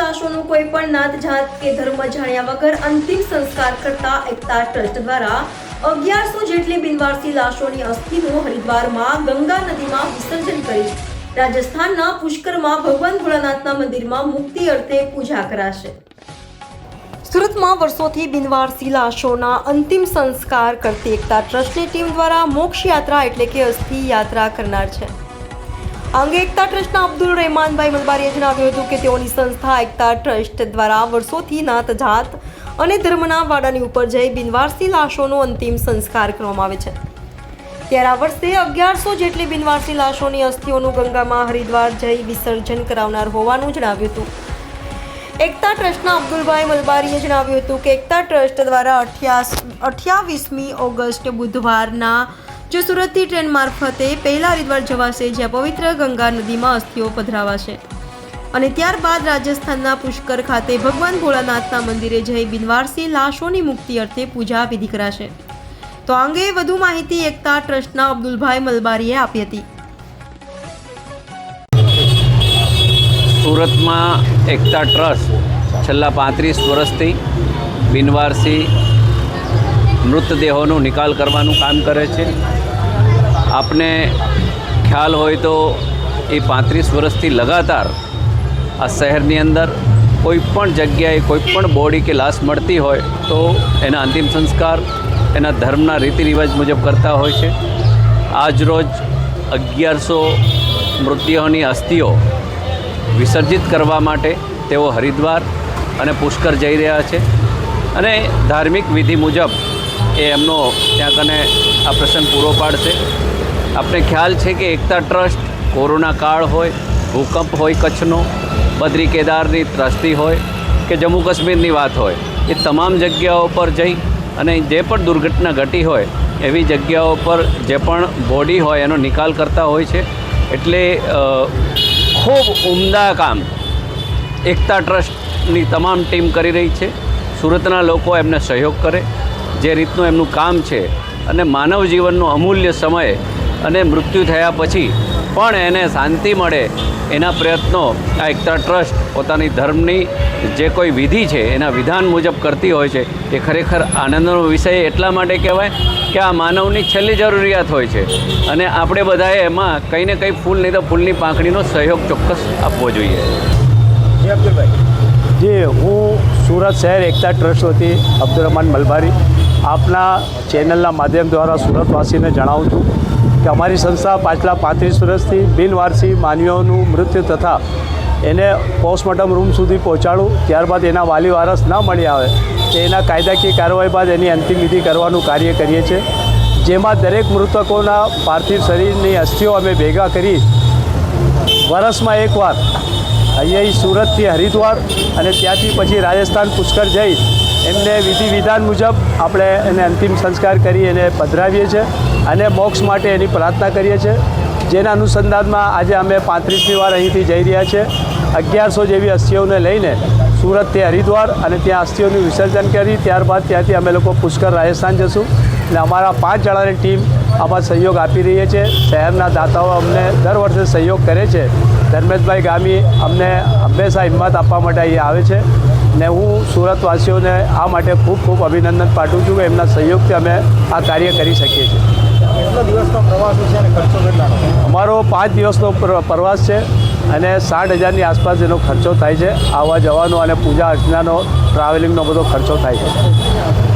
લાશોનું કોઈ પણ નાત જાત કે ધર્મ જાણ્યા વગર અંતિમ સંસ્કાર કરતા એકતા ટ્રસ્ટ દ્વારા 1100 જેટલી બિનવારસી લાશોની અસ્થિનું હરિદ્વારમાં ગંગા નદીમાં વિસર્જન કરી રાજસ્થાનના પુષ્કરમાં ભગવાન ભોળાનાથના મંદિરમાં મુક્તિ અર્થે પૂજા કરાશે। સુરતમાં વર્ષોથી બિનવારસી લાશોના અંતિમ સંસ્કાર કરતી એકતા ટ્રસ્ટની ટીમ દ્વારા મોક્ષ યાત્રા એટલે કે અસ્થિ યાત્રા કરનાર છે। આ અંગે એકતા ટ્રસ્ટના અબ્દુલ રહેમાનભાઈ મલબારીએ જણાવ્યું હતું કે તેઓની સંસ્થા એકતા ટ્રસ્ટ દ્વારા વર્ષોથી નાત જાત અને ધર્મના વાડાની ઉપર જઈ બિનવારસી લાશોનો અંતિમ સંસ્કાર કરવામાં આવે છે। ત્યારે આ વર્ષે 1100 જેટલી બિનવારસી લાશોની અસ્થિઓનું ગંગામાં હરિદ્વાર જઈ વિસર્જન કરાવનાર હોવાનું જણાવ્યું હતું। એકતા ટ્રસ્ટના અબ્દુલભાઈ મલબારીએ જણાવ્યું હતું કે એકતા ટ્રસ્ટ દ્વારા 28મી ઓગસ્ટ બુધવારના જો સુરતથી ટ્રેન મારફતે પહેલા હરિદ્વાર જવાશે, જ્યાં પવિત્ર ગંગા નદીમાં અસ્થિઓ પધરાવાશે અને ત્યારબાદ રાજસ્થાનના પુષ્કર ખાતે ભગવાન ભોળાનાથના મંદિરે જઈ બિનવારસી લાશોની મુક્તિ અર્થે પૂજા વિધિ કરાશે। તો આ અંગે વધુ માહિતી એકતા ટ્રસ્ટના અબ્દુલભાઈ મલબારીએ આપી હતી। સુરતમાં એકતા ટ્રસ્ટ છેલ્લા 35 વર્ષથી બિનવારસી મૃતદેહોનો નિકાલ કરવાનું કામ કરે છે। આપને ખ્યાલ હોય તો એ 35 વર્ષથી લગાતાર આ શહેરની અંદર કોઈ પણ જગ્યાએ કોઈ પણ બોડી કે લાશ મળતી હોય તો એના અંતિમ સંસ્કાર એના ધર્મના રીતિ રિવાજ મુજબ કરતા હોય છે। આજરોજ 1100 મૃતદેહોની અસ્થિઓ વિસર્જિત કરવા માટે તેઓ હરિદ્વાર અને પુષ્કર જઈ રહ્યા છે અને ધાર્મિક વિધિ મુજબ એ એમનો ત્યાં કને આ પ્રસંગ પૂરો પાડશે। આપણે ખ્યાલ છે કે એકતા ટ્રસ્ટ કોરોના કાળ હોય, ભૂકંપ હોય કચ્છનો, બદ્રી કેદારની ત્રાસદી હોય કે જમ્મુ કાશ્મીરની વાત હોય, એ તમામ જગ્યાઓ પર જઈ અને જે પણ દુર્ઘટના ઘટી હોય એવી જગ્યાઓ પર જે પણ બોડી હોય એનો નિકાલ કરતા હોય છે। એટલે ખૂબ ઉમદા કામ એકતા ટ્રસ્ટની તમામ ટીમ કરી રહી છે। સુરતના લોકો એમને સહયોગ કરે, જે રીતનું એમનું કામ છે અને માનવ જીવનનો અમૂલ્ય સમય અને મૃત્યુ થયા પછી પણ એને શાંતિ મળે એના પ્રયત્નો આ એકતા ટ્રસ્ટ પોતાની ધર્મની જે કોઈ વિધિ છે એના વિધાન મુજબ કરતી હોય છે। એ ખરેખર આનંદનો વિષય એટલા માટે કહેવાય કે આ માનવની છેલ્લી જરૂરિયાત હોય છે અને આપણે બધાએ એમાં કંઈ ને કંઈ ફૂલ નહીં તો ફૂલની પાંખડીનો સહયોગ ચોક્કસ આપવો જોઈએ। જી અબ્દુલભાઈ। જી, હું સુરત શહેર એકતા ટ્રસ્ટ વતી અબ્દુલ રહેમાન મલબારી આપના ચેનલના માધ્યમ દ્વારા સુરતવાસીને જણાવું છું કે અમારી સંસ્થા પાછલા 35 વર્ષથી બિનવારસી માનવીઓનું મૃત્યુ તથા એને પોસ્ટમોર્ટમ રૂમ સુધી પહોંચાડું, ત્યારબાદ એના વાલી વારસ ન મળી આવે તો એના કાયદાકીય કાર્યવાહી બાદ એની અંતિમ વિધિ કરવાનું કાર્ય કરીએ છીએ, જેમાં દરેક મૃતકોના પાર્થિવ શરીરની અસ્થિઓ અમે ભેગા કરી વર્ષમાં એકવાર અહીં સુરતથી હરિદ્વાર અને ત્યાંથી પછી રાજસ્થાન પુષ્કર જઈ એમને વિધિ વિધાન મુજબ આપણે એને અંતિમ સંસ્કાર કરી એને પધરાવીએ છીએ અને મોક્ષ માટે એની પ્રાર્થના કરીએ છીએ। જેના અનુસંધાનમાં આજે અમે 35મી વાર અહીંથી જઈ રહ્યા છીએ। 1100 જેવી અસ્થિઓને લઈને સુરતથી હરિદ્વાર અને ત્યાં અસ્થિઓનું વિસર્જન કરી ત્યારબાદ ત્યાંથી અમે લોકો પુષ્કર રાજસ્થાન જશું અને અમારા 5 જણાની ટીમ આમાં સહયોગ આપી રહી છે। શહેરના દાતાઓ અમને દર વર્ષે સહયોગ કરે છે। ધર્મેશભાઈ ગામી અમને હંમેશા હિંમત આપવા માટે અહીં આવે છે ને હું સુરતવાસીઓને આ માટે ખૂબ ખૂબ અભિનંદન પાઠવું છું કે એમના સહયોગથી અમે આ કાર્ય કરી શકીએ છીએ। કેટલા દિવસનો પ્રવાસ છે અને ખર્ચો કેટલાનો? અમારો 5 દિવસનો પ્રવાસ છે અને 60,000ની આસપાસ એનો ખર્ચો થાય છે। આવવા જવાનો અને પૂજા અર્ચનાનો ટ્રાવેલિંગનો બધો ખર્ચો થાય છે।